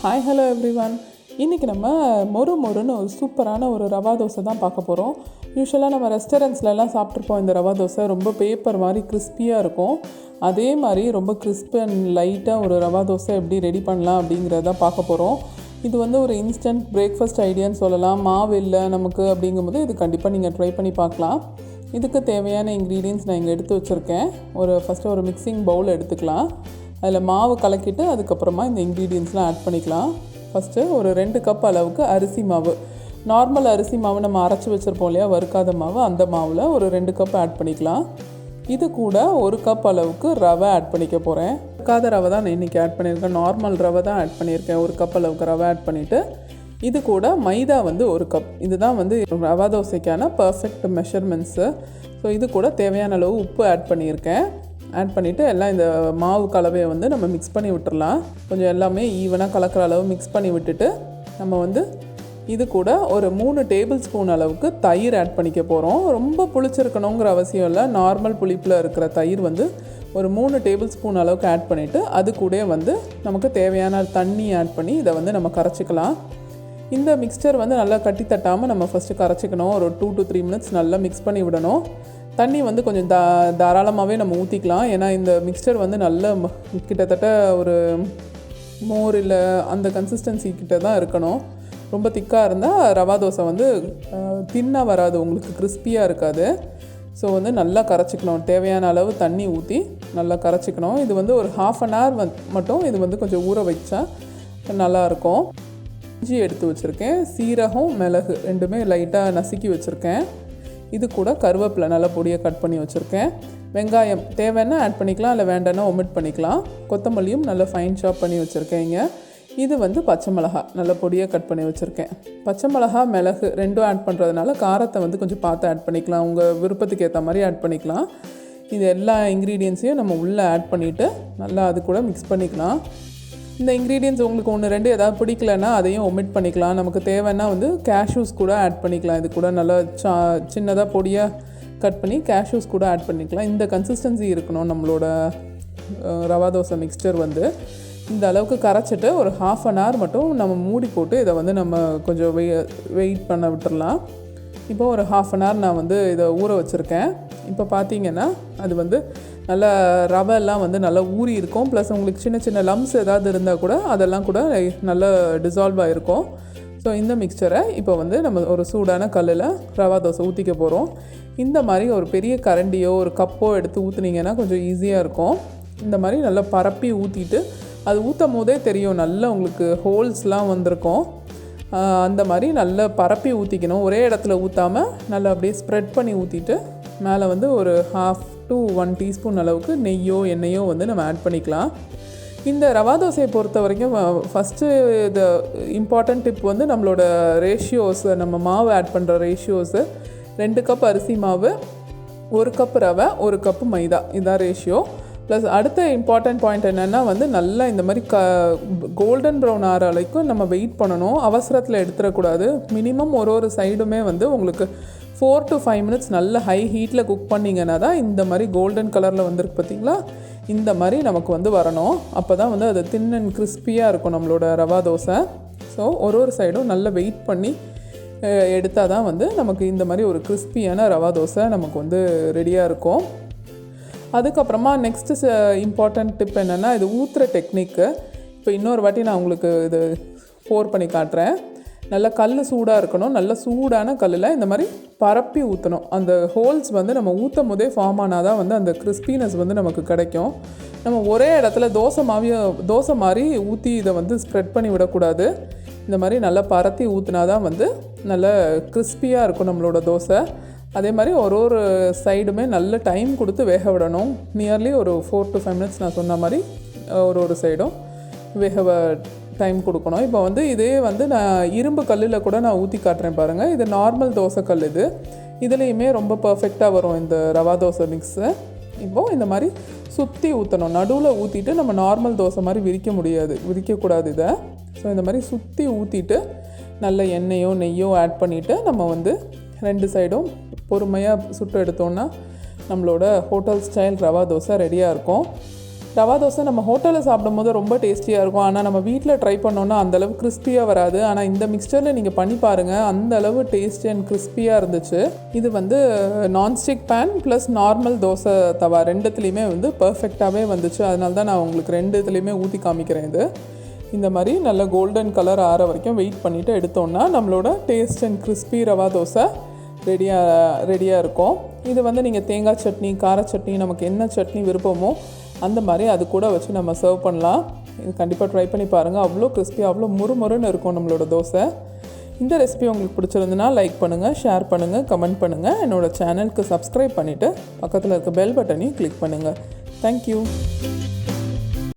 Hi hello everyone. இன்றைக்கி நம்ம மொறுன்னு ஒரு சூப்பரான ஒரு ரவா தோசை தான் பார்க்க போகிறோம். யூஸ்வலாக நம்ம ரெஸ்டாரண்ட்ஸ்லலாம் சாப்பிட்ருப்போம். இந்த ரவா தோசை ரொம்ப பேப்பர் மாதிரி கிறிஸ்பியாக இருக்கும். அதே மாதிரி ரொம்ப கிறிஸ்பி அண்ட் லைட்டாக ஒரு ரவா தோசை எப்படி ரெடி பண்ணலாம் அப்படிங்கிறத பார்க்க போகிறோம். இது ஒரு இன்ஸ்டன்ட் பிரேக்ஃபாஸ்ட் ஐடியான்னு சொல்லலாம். மாவு இல்லை நமக்கு அப்படிங்கும்போது இது கண்டிப்பாக நீங்கள் ட்ரை பண்ணி பார்க்கலாம். இதுக்கு தேவையான இன்க்ரீடியன்ட்ஸ் நான் இங்கே எடுத்து வச்சுருக்கேன். ஃபஸ்ட்டு ஒரு மிக்சிங் பவுல் எடுத்துக்கலாம். அதில் மாவு கலக்கிட்டு அதுக்கப்புறமா இந்த இன்க்ரீடியன்ட்ஸ்லாம் ஆட் பண்ணிக்கலாம். ஃபஸ்ட்டு ஒரு 2 கப் அளவுக்கு அரிசி மாவு, நார்மல் அரிசி மாவு நம்ம அரைச்சி வச்சுருப்போம் இல்லையா, வறுக்காத மாவு, அந்த மாவில் ஒரு 2 கப் ஆட் பண்ணிக்கலாம். இது கூட 1 கப் அளவுக்கு ரவை ஆட் பண்ணிக்க போகிறேன். வறுக்காத ரவை தான் நான் இன்றைக்கி ஆட் பண்ணியிருக்கேன். நார்மல் ரவை தான் ஆட் பண்ணியிருக்கேன். 1 கப் அளவுக்கு ரவை ஆட் பண்ணிவிட்டு இது கூட மைதா 1 கப். இதுதான் ரவா தோசைக்கான பர்ஃபெக்ட் மெஷர்மெண்ட்ஸு. ஸோ இது கூட தேவையான அளவு உப்பு ஆட் பண்ணியிருக்கேன். ஆட் பண்ணிவிட்டு எல்லாம் இந்த மாவு கலவையை நம்ம மிக்ஸ் பண்ணி விட்டுறலாம். கொஞ்சம் எல்லாமே ஈவனாக கலக்கிற அளவு மிக்ஸ் பண்ணி விட்டுட்டு நம்ம இது கூட ஒரு 3 டேபிள் ஸ்பூன் அளவுக்கு தயிர் ஆட் பண்ணிக்க போகிறோம். ரொம்ப புளிச்சிருக்கணுங்கிற அவசியம் இல்லை. நார்மல் புளிப்பில் இருக்கிற தயிர் ஒரு 3 டேபிள் ஸ்பூன் அளவுக்கு ஆட் பண்ணிவிட்டு அது கூட நமக்கு தேவையான தண்ணி ஆட் பண்ணி இதை நம்ம கரைச்சிக்கலாம். இந்த மிக்ஸ்சர் நல்லா கட்டி தட்டாமல் நம்ம ஃபஸ்ட்டு கரைச்சிக்கணும். ஒரு 2 to 3 minutes நல்லா மிக்ஸ் பண்ணி விடணும். தண்ணி கொஞ்சம் தாராளமாகவே நம்ம ஊற்றிக்கலாம். ஏன்னா இந்த மிக்ஸ்சர் நல்ல கிட்டத்தட்ட ஒரு மோர் இல்லை அந்த கன்சிஸ்டன்சி கிட்ட தான் இருக்கணும். ரொம்ப திக்காக இருந்தால் ரவா தோசை தின்னாக வராது, உங்களுக்கு கிறிஸ்பியாக இருக்காது. ஸோ நல்லா கரைச்சிக்கணும். தேவையான அளவு தண்ணி ஊற்றி நல்லா கரைச்சிக்கணும். இது ஒரு 1/2 an hour மட்டும் இது கொஞ்சம் ஊற வச்சா நல்லாயிருக்கும். இஞ்சி எடுத்து வச்சுருக்கேன். சீரகம், மிளகு ரெண்டுமே லைட்டாக நசுக்கி வச்சுருக்கேன். இது கூட கருவேப்பிலை நல்லா பொடியை கட் பண்ணி வச்சுருக்கேன். வெங்காயம் தேவைன்னா ஆட் பண்ணிக்கலாம், இல்லை வேண்டான்னா ஒமிட் பண்ணிக்கலாம். கொத்தமல்லியும் நல்லா ஃபைன் சாப் பண்ணி வச்சுருக்கேங்க. இது பச்சை மிளகா நல்லா பொடியை கட் பண்ணி வச்சுருக்கேன். பச்சை மிளகா, மிளகு ரெண்டும் ஆட் பண்ணுறதுனால காரத்தை கொஞ்சம் பார்த்து ஆட் பண்ணிக்கலாம். உங்கள் விருப்பத்துக்கு ஏற்ற மாதிரி ஆட் பண்ணிக்கலாம். இது எல்லா இன்க்ரீடியன்ஸையும் நம்ம உள்ளே ஆட் பண்ணிவிட்டு நல்லா அது கூட மிக்ஸ் பண்ணிக்கலாம். இந்த இன்க்ரீடியன்ஸ் உங்களுக்கு 1-2 ஏதாவது பிடிக்கலன்னா அதையும் ஒமிட் பண்ணிக்கலாம். நமக்கு தேவைன்னா கேஷ்யூஸ் கூட ஆட் பண்ணிக்கலாம். இது கூட நல்லா சின்னதாக பொடியாக கட் பண்ணி கேஷ்யூஸ் கூட ஆட் பண்ணிக்கலாம். இந்த கன்சிஸ்டன்சி இருக்கணும் நம்மளோட ரவா தோசை மிக்ஸ்சர். இந்த அளவுக்கு கரைச்சிட்டு ஒரு 1/2 an hour மட்டும் நம்ம மூடி போட்டு இதை நம்ம கொஞ்சம் வெயிட் பண்ண விட்டுடலாம். இப்போ ஒரு 1/2 an hour நான் இதை ஊற வச்சுருக்கேன். இப்போ பார்த்தீங்கன்னா அது நல்லா ரவெல்லாம் நல்லா ஊறி இருக்கும். ப்ளஸ் உங்களுக்கு சின்ன சின்ன லம்ஸ் ஏதாவது இருந்தால் கூட அதெல்லாம் கூட நல்லா டிசால்வ் ஆகிருக்கும். ஸோ இந்த மிக்சரை இப்போ நம்ம ஒரு சூடான கல்லில் ரவா தோசை ஊற்றிக்க போகிறோம். இந்த மாதிரி ஒரு பெரிய கரண்டியோ ஒரு கப்போ எடுத்து ஊற்றுனீங்கன்னா கொஞ்சம் ஈஸியாக இருக்கும். இந்த மாதிரி நல்லா பரப்பி ஊற்றிட்டு அது ஊற்றும் போதே தெரியும் நல்லா உங்களுக்கு ஹோல்ஸ்லாம் வந்திருக்கும். அந்த மாதிரி நல்லா பரப்பி ஊற்றிக்கணும். ஒரே இடத்துல ஊற்றாமல் நல்லா அப்படியே ஸ்ப்ரெட் பண்ணி ஊற்றிட்டு மேலே ஒரு 1/2 to 1 teaspoon அளவுக்கு நெய்யோ எண்ணெயோ நம்ம ஆட் பண்ணிக்கலாம். இந்த ரவா தோசையை பொறுத்த வரைக்கும் ஃபஸ்ட்டு இது இம்பார்ட்டன்ட் டிப் நம்மளோட ரேஷியோஸ், நம்ம மாவு ஆட் பண்ணுற ரேஷியோஸு 2 கப் அரிசி மாவு, 1 கப் ரவை, 1 கப் மைதா, இதுதான் ரேஷியோ. ப்ளஸ் அடுத்த இம்பார்ட்டன்ட் பாயிண்ட் என்னென்னா நல்லா இந்த மாதிரி கோல்டன் ப்ரௌன் ஆகிற அளவுக்கு நம்ம வெயிட் பண்ணணும். அவசரத்தில் எடுத்துடக்கூடாது. மினிமம் ஒரு சைடுமே உங்களுக்கு 4 to 5 minutes நல்ல ஹை ஹீட்டில் குக் பண்ணிங்கன்னா தான் இந்த மாதிரி கோல்டன் கலரில் வந்திருக்கு பார்த்திங்களா, இந்த மாதிரி நமக்கு வரணும். அப்போ தான் அது தின் அண்ட் கிறிஸ்பியாக இருக்கும் நம்மளோட ரவா தோசை. ஸோ ஒரு சைடும் நல்லா வெயிட் பண்ணி எடுத்தால் தான் நமக்கு இந்த மாதிரி ஒரு கிறிஸ்பியான ரவா தோசை நமக்கு ரெடியாக இருக்கும். அதுக்கப்புறமா நெக்ஸ்ட்டு இம்பார்ட்டன்ட் டிப் என்னென்னா இது ஊற்றுற டெக்னிக்கு. இப்போ இன்னொரு வாட்டி நான் உங்களுக்கு இது போர் பண்ணி காட்டுறேன். நல்லா கல் சூடாக இருக்கணும். நல்ல சூடான கல்லில் இந்த மாதிரி பரப்பி ஊற்றணும். அந்த ஹோல்ஸ் நம்ம ஊற்றும் போதே ஃபார்ம் ஆனால் தான் அந்த கிறிஸ்பினஸ் நமக்கு கிடைக்கும். நம்ம ஒரே இடத்துல தோசை மாதிரி ஊற்றி இதை ஸ்ப்ரெட் பண்ணி விடக்கூடாது. இந்த மாதிரி நல்லா பரத்தி ஊற்றினா தான் நல்ல கிறிஸ்பியாக இருக்கும் நம்மளோட தோசை. அதே மாதிரி ஒரு சைடுமே நல்ல டைம் கொடுத்து வேக விடணும். நியர்லி ஒரு 4 to 5 minutes நான் சொன்ன மாதிரி ஒரு சைடும் வேக டைம் கொடுக்கணும். இப்போ இதே நான் இரும்பு கல்லில் கூட நான் ஊற்றி காட்டுறேன் பாருங்கள். இது நார்மல் தோசை கல். இதுலேயுமே ரொம்ப பர்ஃபெக்டாக வரும் இந்த ரவா தோசை மிக்ஸு. இப்போது இந்த மாதிரி சுற்றி ஊற்றணும். நடுவில் ஊற்றிட்டு நம்ம நார்மல் தோசை மாதிரி விரிக்கக்கூடாது இதை. ஸோ இந்த மாதிரி சுற்றி ஊற்றிட்டு நல்ல எண்ணெயோ நெய்யோ ஆட் பண்ணிவிட்டு நம்ம 2 சைடும் பொறுமையாக சுட்டு எடுத்தோன்னா நம்மளோட ஹோட்டல் ஸ்டைல் ரவா தோசை ரெடியாக இருக்கும். ரவா தோசை நம்ம ஹோட்டலில் சாப்பிடும்போது ரொம்ப டேஸ்டியாக இருக்கும். ஆனால் நம்ம வீட்டில் ட்ரை பண்ணோன்னா அந்தளவு கிறிஸ்பியாக வராது. ஆனால் இந்த மிக்சரில் நீங்கள் பண்ணி பாருங்கள், அந்தளவு டேஸ்டி அண்ட் கிறிஸ்பியாக இருந்துச்சு. இது வந்து nonstick pan plus normal dosa tawa ரெண்டுத்துலேயுமே வந்து பர்ஃபெக்டாகவே வந்துச்சு. அதனால தான் நான் உங்களுக்கு ரெண்டு இதுலேயுமே ஊற்றி காமிக்கிறேன். இது இந்த மாதிரி நல்ல கோல்டன் கலர் ஆற வரைக்கும் வெயிட் பண்ணிவிட்டு எடுத்தோன்னா நம்மளோட taste and crispy rava dosa ரெடியாக இருக்கும். இது வந்து நீங்கள் தேங்காய் சட்னி, கார சட்னி, நமக்கு என்ன சட்னி விருப்பமோ அந்த மாதிரி அது கூட வச்சு நம்ம சர்வ் பண்ணலாம். இது கண்டிப்பாக ட்ரை பண்ணி பாருங்கள். அவ்வளோ கிறிஸ்பி, அவ்வளோ முறுமுறுன்னு இருக்கும் நம்மளோட தோசை. இந்த ரெசிபி உங்களுக்கு பிடிச்சிருந்துன்னா லைக் பண்ணுங்கள், ஷேர் பண்ணுங்கள், கமெண்ட் பண்ணுங்கள். என்னோடய சேனலுக்கு சப்ஸ்கிரைப் பண்ணிவிட்டு பக்கத்தில் இருக்க பெல் பட்டனையும் கிளிக் பண்ணுங்கள். தேங்க்யூ.